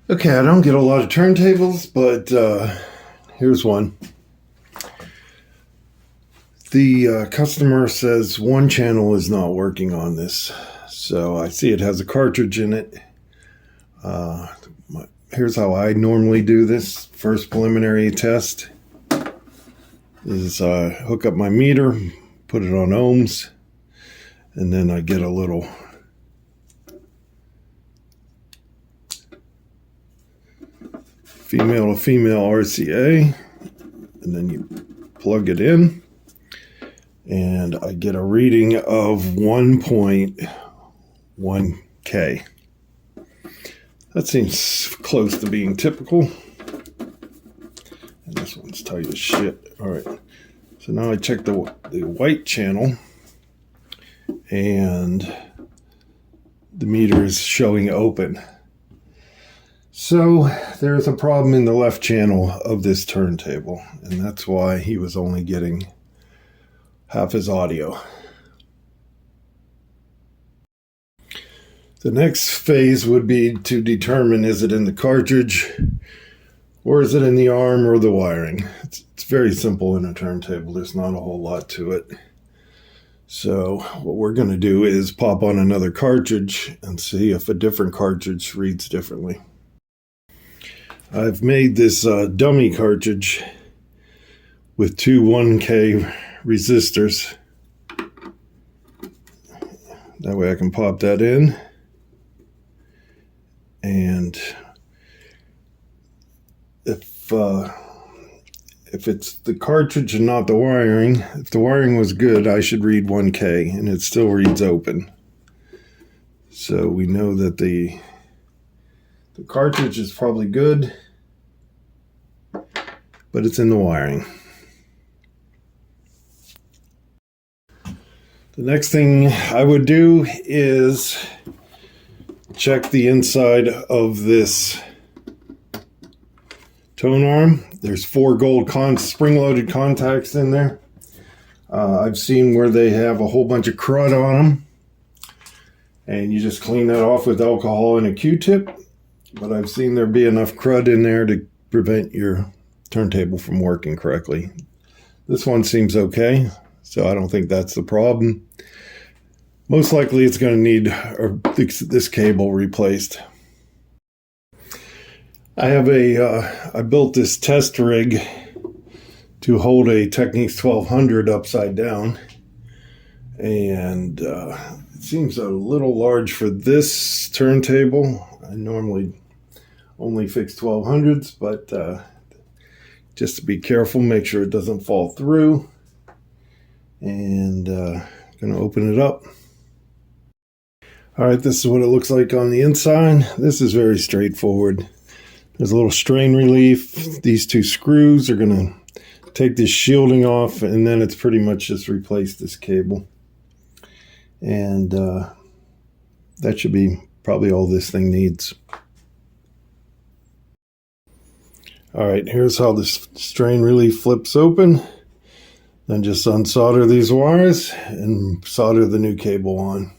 Okay, I don't get a lot of turntables, but here's one. The customer says one channel is not working on this. So I see it has a cartridge in it. Here's how I normally do this. First preliminary test is hook up my meter, put it on ohms, and then I get a little female to female RCA, and then you plug it in, and I get a reading of 1.1K. That seems close to being typical. And this one's tight as shit. All right, so now I check the white channel, and the meter is showing open. So there's a problem in the left channel of this turntable, and that's why he was only getting half his audio. The next phase would be to determine, is it in the cartridge or is it in the arm or the wiring? It's very simple in a turntable. There's not a whole lot to it. So what we're going to do is pop on another cartridge and see if a different cartridge reads differently. I've made this dummy cartridge with two 1K resistors. That way I can pop that in. And if it's the cartridge and not the wiring, if the wiring was good, I should read 1K, and it still reads open. So we know that the cartridge is probably good, but it's in the wiring. The next thing I would do is check the inside of this tone arm. There's 4 gold spring-loaded contacts in there. I've seen where they have a whole bunch of crud on them, and you just clean that off with alcohol and a Q-tip. But I've seen there be enough crud in there to prevent your turntable from working correctly. This one seems okay, so I don't think that's the problem. Most likely it's going to need this cable replaced. I built this test rig to hold a Technics 1200 upside down, and it seems a little large for this turntable. I normally only fix 1200s, but just to be careful, make sure it doesn't fall through. And going to open it up. All right, this is what it looks like on the inside. This is very straightforward. There's a little strain relief. These 2 screws are going to take this shielding off, and then it's pretty much just replace this cable. And that should be probably all this thing needs. All right, here's how this strain relief flips open. Then just unsolder these wires and solder the new cable on.